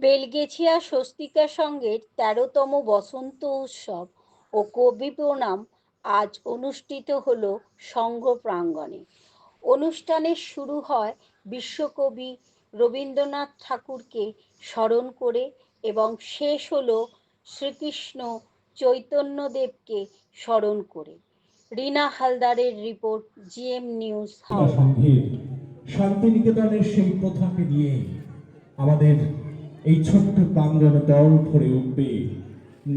বেলগেছিয়া স্বস্তিকা সংঘের ১৩তম বসন্ত উৎসব ও কবি প্রণাম আজ অনুষ্ঠিত হল সংঘ প্রাঙ্গণে। অনুষ্ঠানের শুরু হয় বিশ্বকবি রবীন্দ্রনাথ ঠাকুরকে স্মরণ করে এবং শেষ হল শ্রীকৃষ্ণ চৈতন্যদেবকে স্মরণ করে। রীনা হালদারের রিপোর্ট, জিএম নিউজ হাওড়া। শান্তিনিকেতনের সেই প্রথাকে নিয়ে আমাদের এই ছোট্ট প্রাঙ্গণ দল ভরে উঠবে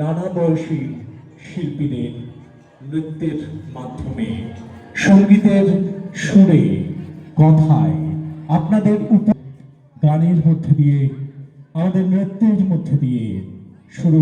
নানা বয়সী শিল্পীদের নৃত্যের মাধ্যমে, সঙ্গীতের সুরে, কথায়, আপনাদের গানের মধ্যে দিয়ে, আমাদের নৃত্যের মধ্যে দিয়ে শুরু।